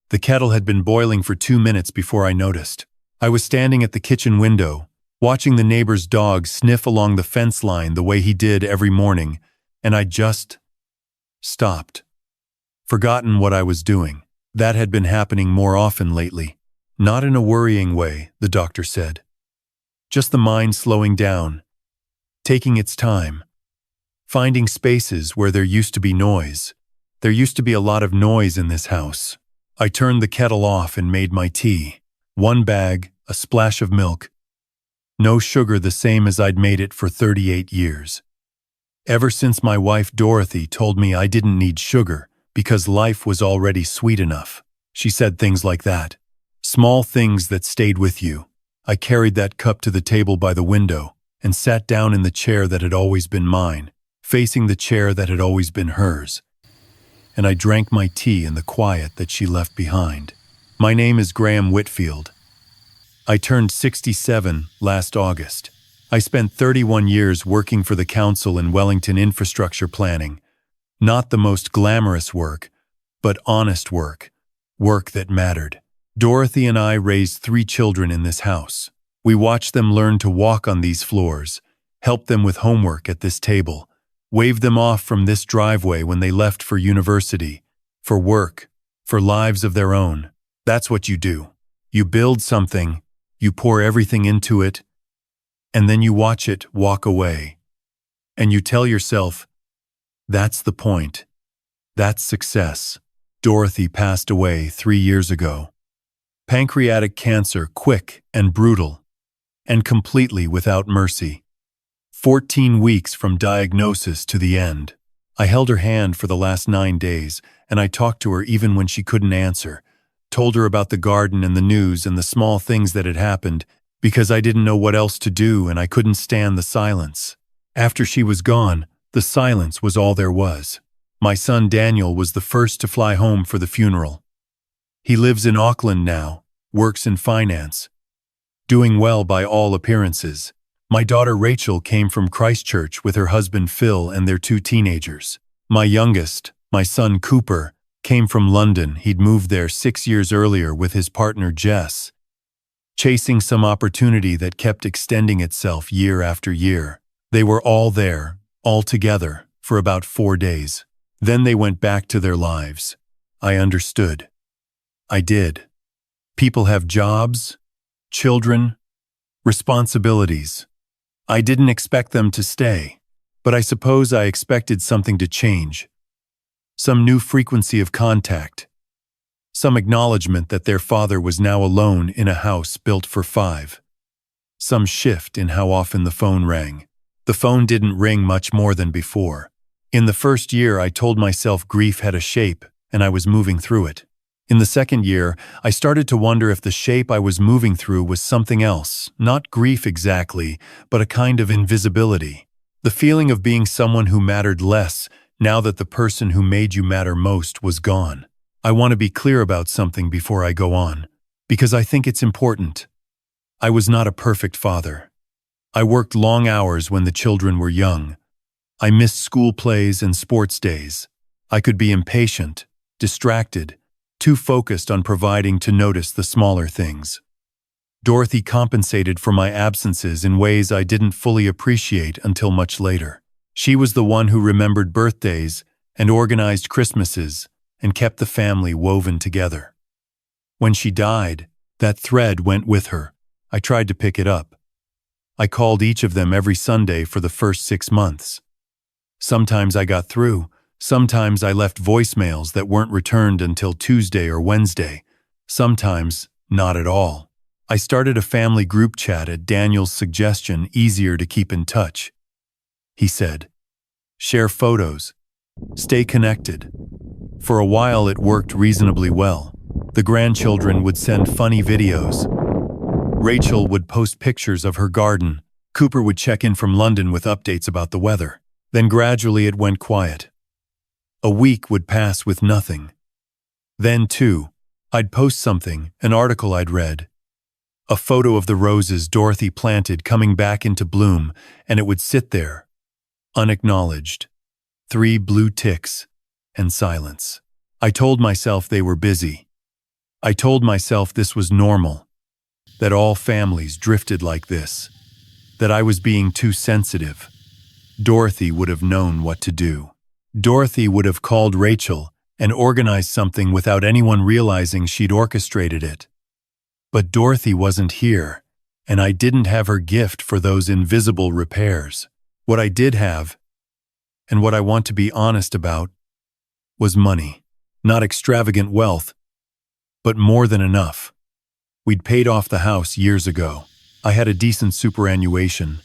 The kettle had been boiling for 2 minutes before I noticed. I was standing at the kitchen window, watching the neighbor's dog sniff along the fence line the way he did every morning, and I just stopped. Forgotten what I was doing. That had been happening more often lately. Not in a worrying way, the doctor said. Just the mind slowing down, taking its time, finding spaces where there used to be noise. There used to be a lot of noise in this house. I turned the kettle off and made my tea. 1 bag, a splash of milk. No sugar, the same as I'd made it for 38 years. Ever since my wife Dorothy told me I didn't need sugar because life was already sweet enough. She said things like that. Small things that stayed with you. I carried that cup to the table by the window and sat down in the chair that had always been mine, facing the chair that had always been hers. And I drank my tea in the quiet that she left behind. My name is Graham Whitfield. I turned 67 last August. I spent 31 years working for the council in Wellington infrastructure planning. Not the most glamorous work, but honest work. Work that mattered. Dorothy and I raised 3 children in this house. We watched them learn to walk on these floors, helped them with homework at this table, waved them off from this driveway when they left for university, for work, for lives of their own. That's what you do. You build something, you pour everything into it, and then you watch it walk away. And you tell yourself, that's the point. That's success. Dorothy passed away 3 years ago. Pancreatic cancer, quick and brutal, and completely without mercy. 14 weeks from diagnosis to the end. I held her hand for the last 9 days, and I talked to her even when she couldn't answer. Told her about the garden and the news and the small things that had happened, because I didn't know what else to do and I couldn't stand the silence. After she was gone, the silence was all there was. My son Daniel was the first to fly home for the funeral. He lives in Auckland now, works in finance. Doing well by all appearances. My daughter Rachel came from Christchurch with her husband Phil and their 2 teenagers. My youngest, my son Cooper, came from London. He'd moved there 6 years earlier with his partner Jess, chasing some opportunity that kept extending itself year after year. They were all there, all together, for about 4 days. Then they went back to their lives. I understood. I did. People have jobs, children, responsibilities. I didn't expect them to stay, but I suppose I expected something to change. Some new frequency of contact. Some acknowledgement that their father was now alone in a house built for 5. Some shift in how often the phone rang. The phone didn't ring much more than before. In the first year, I told myself grief had a shape, and I was moving through it. In the second year, I started to wonder if the shape I was moving through was something else, not grief exactly, but a kind of invisibility. The feeling of being someone who mattered less now that the person who made you matter most was gone. I want to be clear about something before I go on, because I think it's important. I was not a perfect father. I worked long hours when the children were young. I missed school plays and sports days. I could be impatient, distracted, too focused on providing to notice the smaller things. Dorothy compensated for my absences in ways I didn't fully appreciate until much later. She was the one who remembered birthdays and organized Christmases and kept the family woven together. When she died, that thread went with her. I tried to pick it up. I called each of them every Sunday for the first 6 months. Sometimes I got through. Sometimes I left voicemails that weren't returned until Tuesday or Wednesday. Sometimes not at all. I started a family group chat at Daniel's suggestion, easier to keep in touch. He said, "Share photos. Stay connected." For a while it worked reasonably well. The grandchildren would send funny videos. Rachel would post pictures of her garden. Cooper would check in from London with updates about the weather. Then gradually it went quiet. A week would pass with nothing. Then, too, I'd post something, an article I'd read. A photo of the roses Dorothy planted coming back into bloom, and it would sit there, unacknowledged. 3 blue ticks, and silence. I told myself they were busy. I told myself this was normal, that all families drifted like this, that I was being too sensitive. Dorothy would have known what to do. Dorothy would have called Rachel and organized something without anyone realizing she'd orchestrated it. But Dorothy wasn't here, and I didn't have her gift for those invisible repairs. What I did have, and what I want to be honest about, was money. Not extravagant wealth, but more than enough. We'd paid off the house years ago. I had a decent superannuation.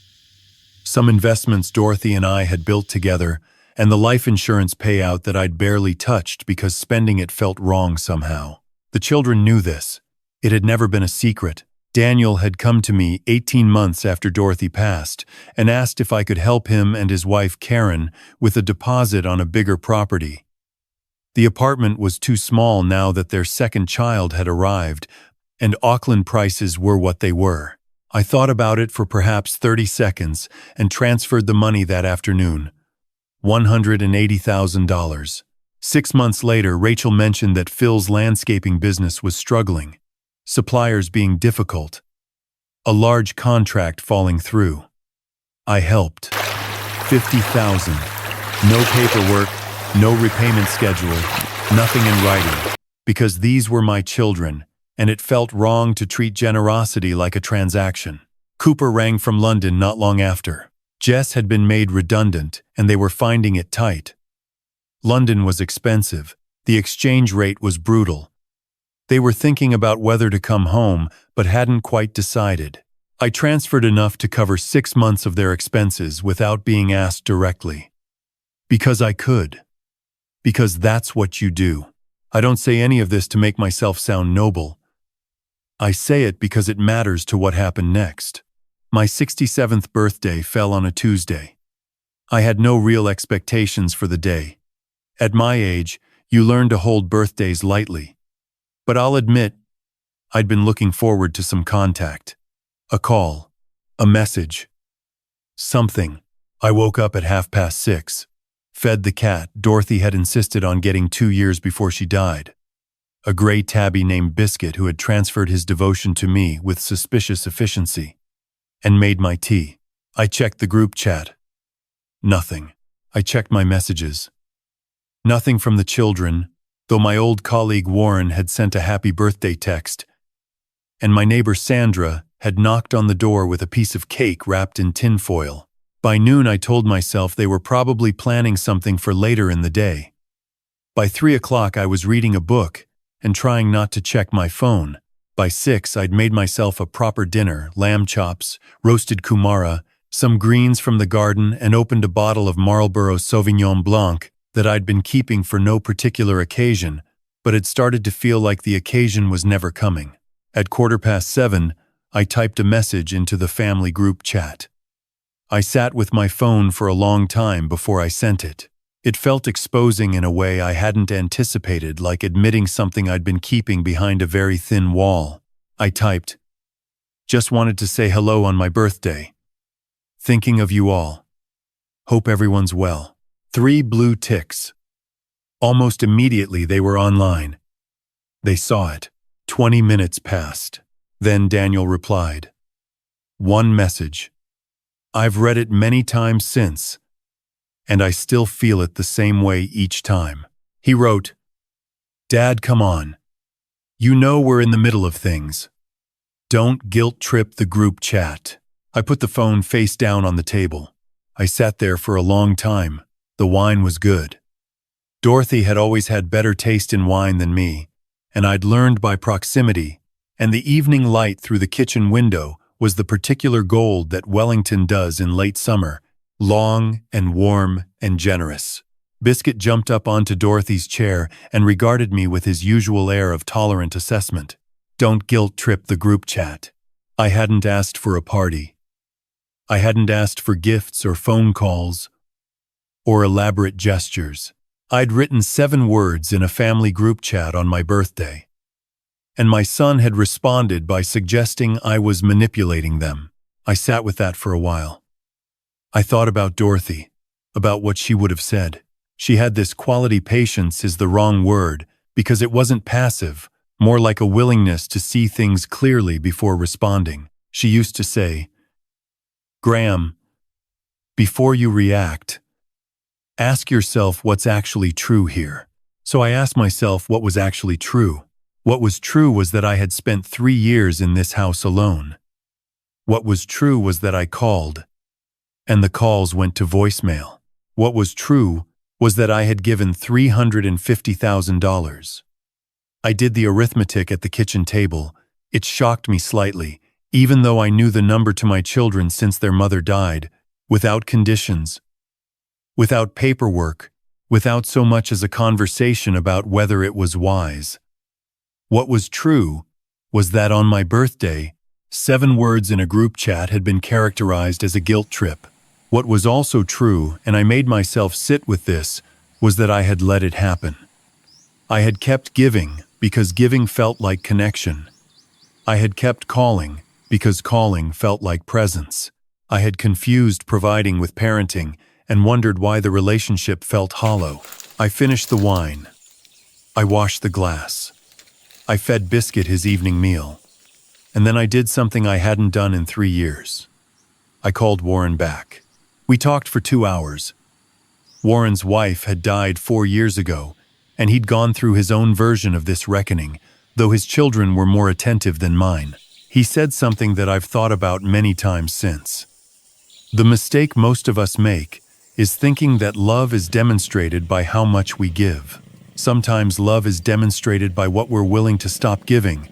Some investments Dorothy and I had built together, and the life insurance payout that I'd barely touched because spending it felt wrong somehow. The children knew this. It had never been a secret. Daniel had come to me 18 months after Dorothy passed and asked if I could help him and his wife Karen with a deposit on a bigger property. The apartment was too small now that their second child had arrived, and Auckland prices were what they were. I thought about it for perhaps 30 seconds and transferred the money that afternoon. $180,000. 6 months later, Rachel mentioned that Phil's landscaping business was struggling, suppliers being difficult, a large contract falling through. I helped. $50,000. No paperwork, no repayment schedule, nothing in writing, because these were my children, and it felt wrong to treat generosity like a transaction. Cooper rang from London not long after. Jess had been made redundant, and they were finding it tight. London was expensive. The exchange rate was brutal. They were thinking about whether to come home, but hadn't quite decided. I transferred enough to cover 6 months of their expenses without being asked directly. Because I could. Because that's what you do. I don't say any of this to make myself sound noble. I say it because it matters to what happened next. My 67th birthday fell on a Tuesday. I had no real expectations for the day. At my age, you learn to hold birthdays lightly. But I'll admit, I'd been looking forward to some contact. A call. A message. Something. I woke up at 6:30. Fed the cat Dorothy had insisted on getting 2 years before she died. A gray tabby named Biscuit who had transferred his devotion to me with suspicious efficiency. And made my tea. I checked the group chat. Nothing. I checked my messages. Nothing from the children, though my old colleague Warren had sent a happy birthday text, and my neighbor Sandra had knocked on the door with a piece of cake wrapped in tinfoil. By noon I told myself they were probably planning something for later in the day. By 3 o'clock I was reading a book and trying not to check my phone. By 6 I'd made myself a proper dinner, lamb chops, roasted kumara, some greens from the garden, and opened a bottle of Marlborough Sauvignon Blanc that I'd been keeping for no particular occasion, but had started to feel like the occasion was never coming. At 7:15, I typed a message into the family group chat. I sat with my phone for a long time before I sent it. It felt exposing in a way I hadn't anticipated, like admitting something I'd been keeping behind a very thin wall. I typed, "Just wanted to say hello on my birthday. Thinking of you all. Hope everyone's well." 3 blue ticks. Almost immediately they were online. They saw it. 20 minutes passed. Then Daniel replied. One message. I've read it many times since, and I still feel it the same way each time. He wrote, "Dad, come on. You know we're in the middle of things. Don't guilt-trip the group chat." I put the phone face down on the table. I sat there for a long time. The wine was good. Dorothy had always had better taste in wine than me, and I'd learned by proximity, and the evening light through the kitchen window was the particular gold that Wellington does in late summer, long and warm and generous. Biscuit jumped up onto Dorothy's chair and regarded me with his usual air of tolerant assessment. Don't guilt-trip the group chat. I hadn't asked for a party. I hadn't asked for gifts or phone calls or elaborate gestures. I'd written 7 words in a family group chat on my birthday, and my son had responded by suggesting I was manipulating them. I sat with that for a while. I thought about Dorothy, about what she would have said. She had this quality. Patience is the wrong word, because it wasn't passive, more like a willingness to see things clearly before responding. She used to say, "Graham, before you react, ask yourself what's actually true here." So I asked myself what was actually true. What was true was that I had spent 3 years in this house alone. What was true was that I called, and the calls went to voicemail. What was true was that I had given $350,000. I did the arithmetic at the kitchen table. It shocked me slightly, even though I knew the number to my children since their mother died, without conditions, without paperwork, without so much as a conversation about whether it was wise. What was true was that on my birthday, 7 words in a group chat had been characterized as a guilt trip. What was also true, and I made myself sit with this, was that I had let it happen. I had kept giving because giving felt like connection. I had kept calling because calling felt like presence. I had confused providing with parenting and wondered why the relationship felt hollow. I finished the wine. I washed the glass. I fed Biscuit his evening meal. And then I did something I hadn't done in 3 years. I called Warren back. We talked for 2 hours. Warren's wife had died 4 years ago, and he'd gone through his own version of this reckoning, though his children were more attentive than mine. He said something that I've thought about many times since. The mistake most of us make is thinking that love is demonstrated by how much we give. Sometimes love is demonstrated by what we're willing to stop giving,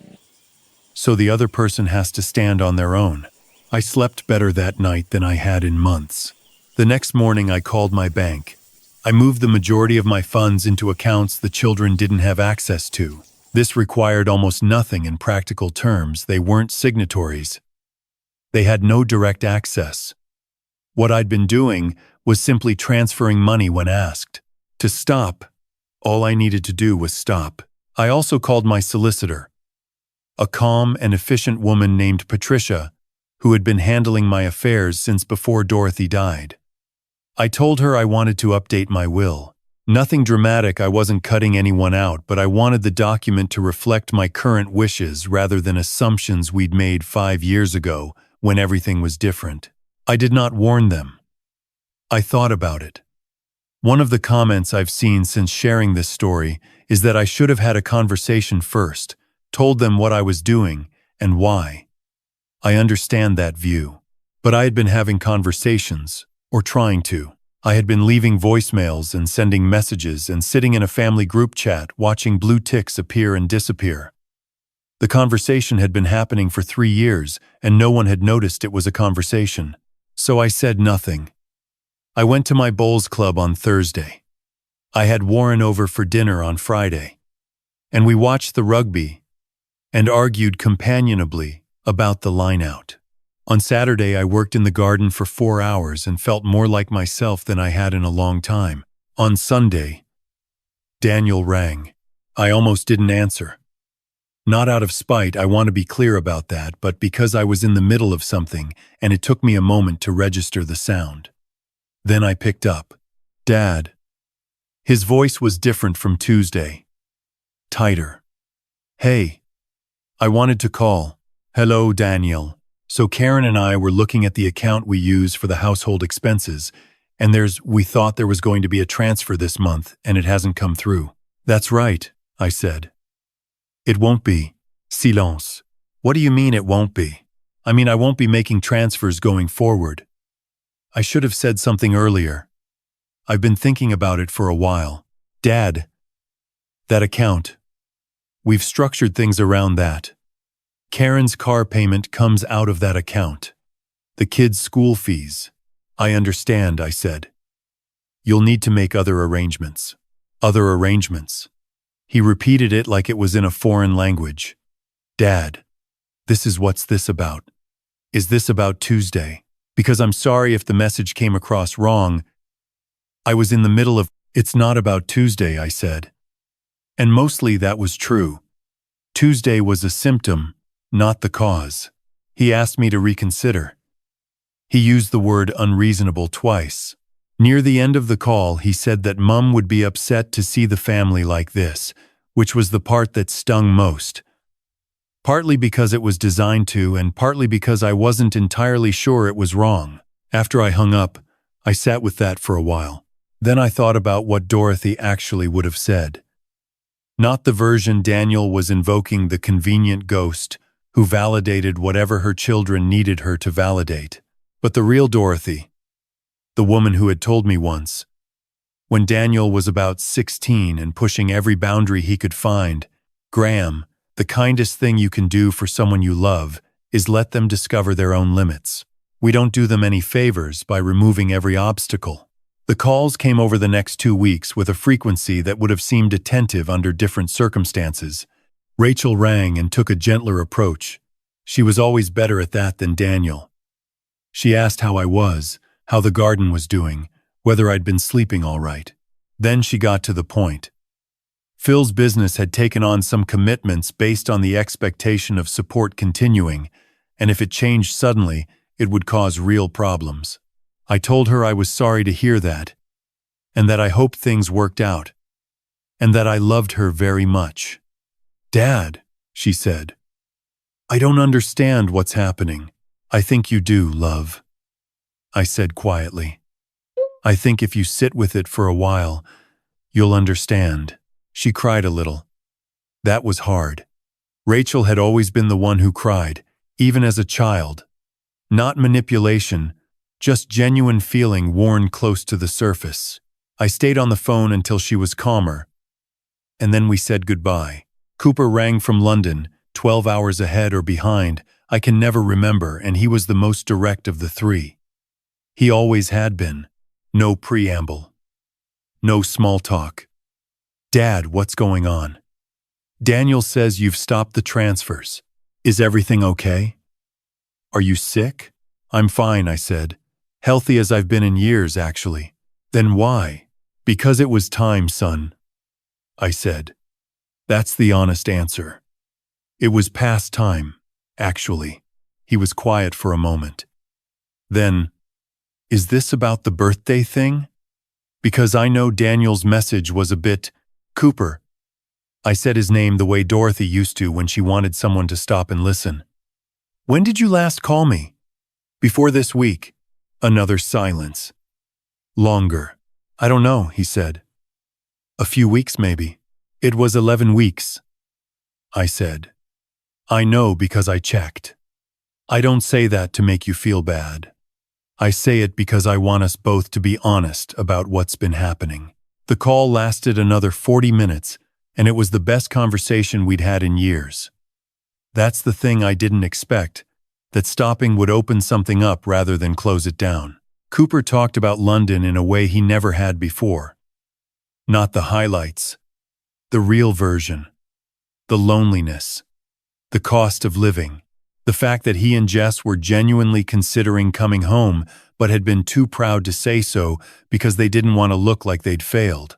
so the other person has to stand on their own. I slept better that night than I had in months. The next morning I called my bank. I moved the majority of my funds into accounts the children didn't have access to. This required almost nothing in practical terms. They weren't signatories. They had no direct access. What I'd been doing was simply transferring money when asked. To stop, all I needed to do was stop. I also called my solicitor, a calm and efficient woman named Patricia, who had been handling my affairs since before Dorothy died. I told her I wanted to update my will. Nothing dramatic, I wasn't cutting anyone out, but I wanted the document to reflect my current wishes rather than assumptions we'd made 5 years ago when everything was different. I did not warn them. I thought about it. One of the comments I've seen since sharing this story is that I should have had a conversation first, told them what I was doing and why. I understand that view. But I had been having conversations, or trying to. I had been leaving voicemails and sending messages and sitting in a family group chat watching blue ticks appear and disappear. The conversation had been happening for 3 years and no one had noticed it was a conversation. So I said nothing. I went to my bowls club on Thursday. I had Warren over for dinner on Friday. And we watched the rugby and argued companionably about the line-out. On Saturday, I worked in the garden for 4 hours and felt more like myself than I had in a long time. On Sunday, Daniel rang. I almost didn't answer. Not out of spite, I want to be clear about that, but because I was in the middle of something and it took me a moment to register the sound. Then I picked up. Dad. His voice was different from Tuesday. Tighter. Hey. I wanted to call. Hello, Daniel. So Karen and I were looking at the account we use for the household expenses, and we thought there was going to be a transfer this month, and it hasn't come through. That's right, I said. It won't be. Silence. What do you mean it won't be? I mean I won't be making transfers going forward. I should have said something earlier. I've been thinking about it for a while. Dad. That account. We've structured things around that. Karen's car payment comes out of that account. The kids' school fees. I understand, I said. You'll need to make other arrangements. Other arrangements. He repeated it like it was in a foreign language. Dad, what's this about? Is this about Tuesday? Because I'm sorry if the message came across wrong. I was in the middle of, it's not about Tuesday, I said. And mostly that was true. Tuesday was a symptom, not the cause. He asked me to reconsider. He used the word unreasonable twice. Near the end of the call, he said that Mum would be upset to see the family like this, which was the part that stung most. Partly because it was designed to, and partly because I wasn't entirely sure it was wrong. After I hung up, I sat with that for a while. Then I thought about what Dorothy actually would have said. Not the version Daniel was invoking, the convenient ghost who validated whatever her children needed her to validate, but the real Dorothy, the woman who had told me once, when Daniel was about 16 and pushing every boundary he could find, "Graham, the kindest thing you can do for someone you love is let them discover their own limits. We don't do them any favors by removing every obstacle." The calls came over the next 2 weeks with a frequency that would have seemed attentive under different circumstances. Rachel rang and took a gentler approach. She was always better at that than Daniel. She asked how I was, how the garden was doing, whether I'd been sleeping all right. Then she got to the point. Phil's business had taken on some commitments based on the expectation of support continuing, and if it changed suddenly, it would cause real problems. I told her I was sorry to hear that, and that I hoped things worked out, and that I loved her very much. "Dad," she said, "I don't understand what's happening." "I think you do, love," I said quietly. "I think if you sit with it for a while, you'll understand." She cried a little. That was hard. Rachel had always been the one who cried, even as a child. Not manipulation, just genuine feeling worn close to the surface. I stayed on the phone until she was calmer, and then we said goodbye. Cooper rang from London, 12 hours ahead or behind, I can never remember, and he was the most direct of the three. He always had been. No preamble. No small talk. "Dad, what's going on?" "Daniel says you've stopped the transfers. Is everything okay?" "Are you sick?" "I'm fine," I said. "Healthy as I've been in years, actually." "Then why?" "Because it was time, son," I said. That's the honest answer. It was past time, actually. He was quiet for a moment. Then, "Is this about the birthday thing?" Because I know Daniel's message was a bit, "Cooper." I said his name the way Dorothy used to when she wanted someone to stop and listen. "When did you last call me?" "Before this week." Another silence. "Longer." "I don't know," he said. "A few weeks, maybe." "It was 11 weeks," I said. "I know because I checked." I don't say that to make you feel bad. I say it because I want us both to be honest about what's been happening. The call lasted another 40 minutes, and it was the best conversation we'd had in years. That's the thing I didn't expect, that stopping would open something up rather than close it down. Cooper talked about London in a way he never had before. Not the highlights. The real version. The loneliness. The cost of living. The fact that he and Jess were genuinely considering coming home but had been too proud to say so because they didn't want to look like they'd failed.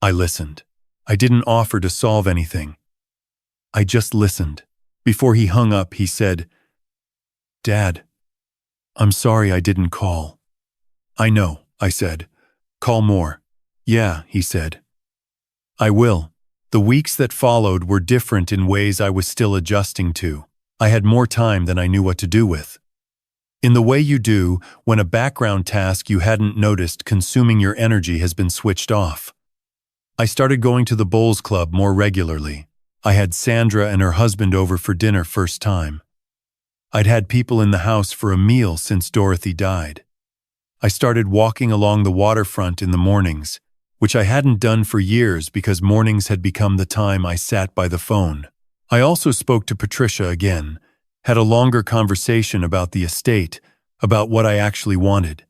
I listened. I didn't offer to solve anything. I just listened. Before he hung up, he said, "Dad, I'm sorry I didn't call." "I know," I said. "Call more." "Yeah," he said. "I will." The weeks that followed were different in ways I was still adjusting to. I had more time than I knew what to do with. In the way you do when a background task you hadn't noticed consuming your energy has been switched off. I started going to the bowls club more regularly. I had Sandra and her husband over for dinner first time. I'd had people in the house for a meal since Dorothy died. I started walking along the waterfront in the mornings, which I hadn't done for years because mornings had become the time I sat by the phone. I also spoke to Patricia again, had a longer conversation about the estate, about what I actually wanted.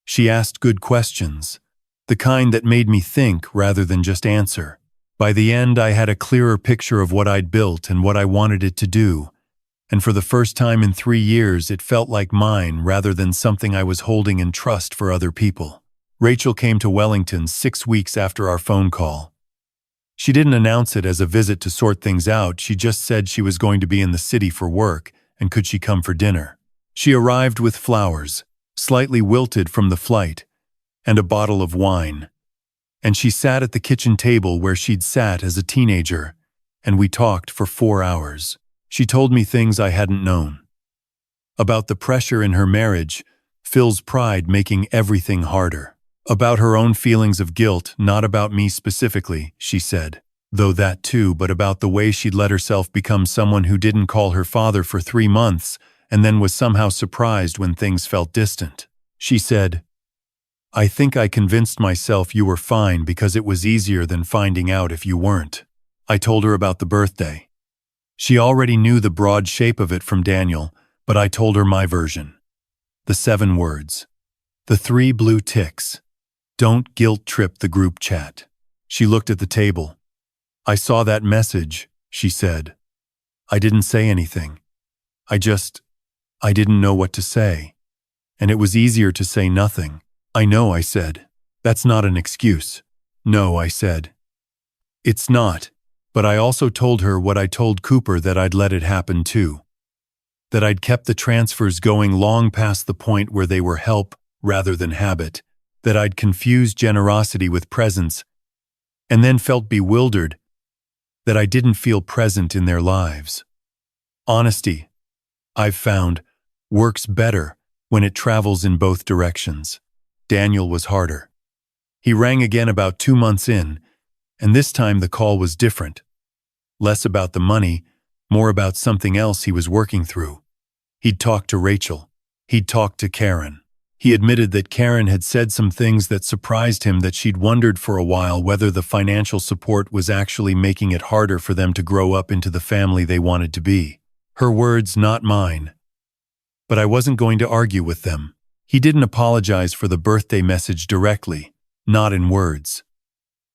She asked good questions, the kind that made me think rather than just answer. By the end, I had a clearer picture of what I'd built and what I wanted it to do, and for the first time in 3 years, it felt like mine rather than something I was holding in trust for other people. Rachel came to Wellington 6 weeks after our phone call. She didn't announce it as a visit to sort things out, she just said she was going to be in the city for work, and could she come for dinner. She arrived with flowers, slightly wilted from the flight, and a bottle of wine. And she sat at the kitchen table where she'd sat as a teenager, and we talked for 4 hours. She told me things I hadn't known. About the pressure in her marriage, Phil's pride making everything harder. About her own feelings of guilt, not about me specifically, she said. Though that too, but about the way she'd let herself become someone who didn't call her father for 3 months and then was somehow surprised when things felt distant. She said, "I think I convinced myself you were fine because it was easier than finding out if you weren't." I told her about the birthday. She already knew the broad shape of it from Daniel, but I told her my version. The 7 words. The 3 blue ticks. Don't guilt trip the group chat. She looked at the table. "I saw that message," she said. I didn't say anything. I didn't know what to say. And it was easier to say nothing. "I know," I said. "That's not an excuse." "No," I said. "It's not." But I also told her what I told Cooper, that I'd let it happen too. That I'd kept the transfers going long past the point where they were help rather than habit. That I'd confused generosity with presence and then felt bewildered that I didn't feel present in their lives. Honesty, I've found, works better when it travels in both directions. Daniel was harder. He rang again about 2 months in, and this time the call was different. Less about the money, more about something else he was working through. He'd talked to Rachel. He'd talked to Karen. He admitted that Karen had said some things that surprised him, that she'd wondered for a while whether the financial support was actually making it harder for them to grow up into the family they wanted to be. Her words, not mine. But I wasn't going to argue with them. He didn't apologize for the birthday message directly, not in words.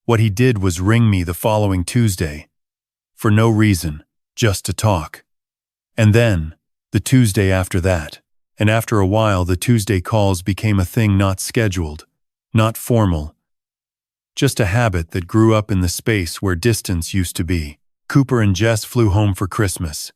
What he did was ring me the following Tuesday. For no reason, just to talk. And then, the Tuesday after that. And after a while, the Tuesday calls became a thing not scheduled, not formal. Just a habit that grew up in the space where distance used to be. Cooper and Jess flew home for Christmas.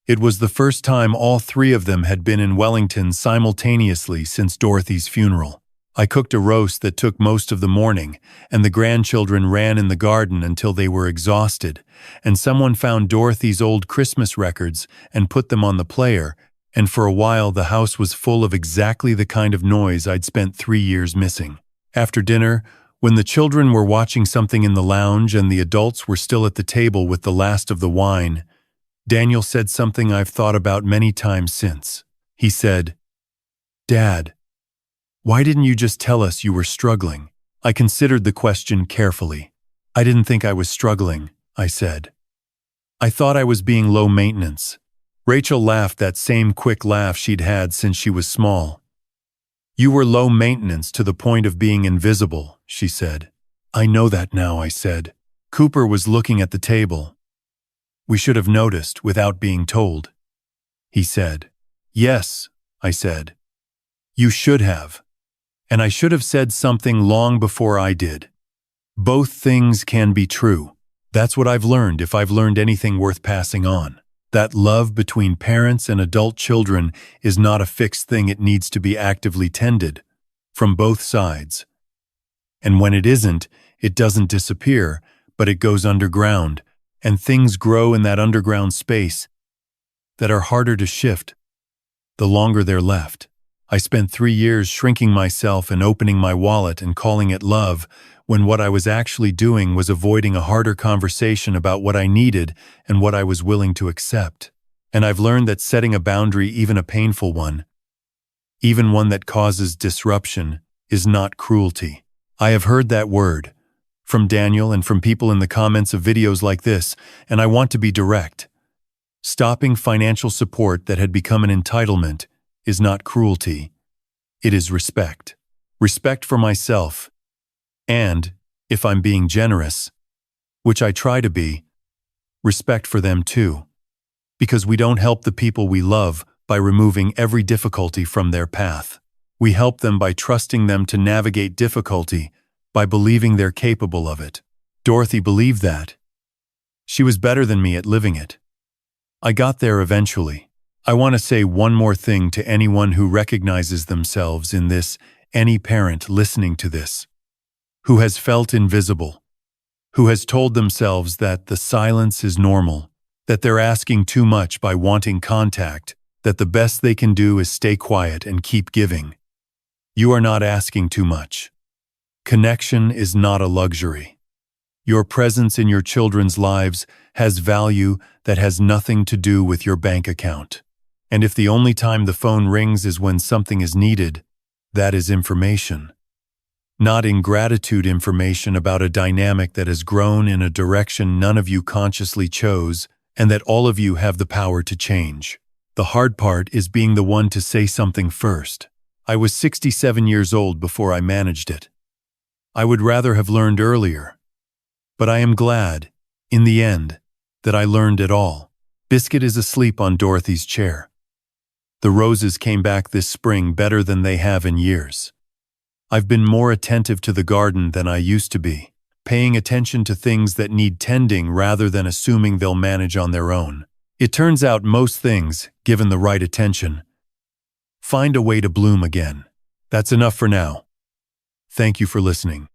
It was the first time all 3 of them had been in Wellington simultaneously since Dorothy's funeral. I cooked a roast that took most of the morning, and the grandchildren ran in the garden until they were exhausted, and someone found Dorothy's old Christmas records and put them on the player, and for a while the house was full of exactly the kind of noise I'd spent 3 years missing. After dinner, when the children were watching something in the lounge and the adults were still at the table with the last of the wine, Daniel said something I've thought about many times since. He said, "Dad, why didn't you just tell us you were struggling?" I considered the question carefully. "I didn't think I was struggling," I said. "I thought I was being low maintenance." Rachel laughed, that same quick laugh she'd had since she was small. "You were low maintenance to the point of being invisible," she said. "I know that now," I said. Cooper was looking at the table. "We should have noticed without being told," he said. "Yes," I said. "You should have. And I should have said something long before I did. Both things can be true. That's what I've learned, if I've learned anything worth passing on. That love between parents and adult children is not a fixed thing. It needs to be actively tended, from both sides. And when it isn't, it doesn't disappear, but it goes underground, and things grow in that underground space that are harder to shift the longer they're left. I spent 3 years shrinking myself and opening my wallet and calling it love, when what I was actually doing was avoiding a harder conversation about what I needed and what I was willing to accept. And I've learned that setting a boundary, even a painful one, even one that causes disruption, is not cruelty. I have heard that word from Daniel and from people in the comments of videos like this, and I want to be direct. Stopping financial support that had become an entitlement is not cruelty. It is respect. Respect for myself. And, if I'm being generous, which I try to be, respect for them too. Because we don't help the people we love by removing every difficulty from their path. We help them by trusting them to navigate difficulty, by believing they're capable of it. Dorothy believed that. She was better than me at living it. I got there eventually. I want to say one more thing to anyone who recognizes themselves in this, any parent listening to this. who has felt invisible, who has told themselves that the silence is normal, that they're asking too much by wanting contact, that the best they can do is stay quiet and keep giving. You are not asking too much. Connection is not a luxury. Your presence in your children's lives has value that has nothing to do with your bank account. And if the only time the phone rings is when something is needed, that is information. Not ingratitude information about a dynamic that has grown in a direction none of you consciously chose and that all of you have the power to change. The hard part is being the one to say something first. I was 67 years old before I managed it. I would rather have learned earlier. But I am glad, in the end, that I learned it all. Biscuit is asleep on Dorothy's chair. The roses came back this spring better than they have in years. I've been more attentive to the garden than I used to be, paying attention to things that need tending rather than assuming they'll manage on their own. It turns out most things, given the right attention, find a way to bloom again. That's enough for now. Thank you for listening.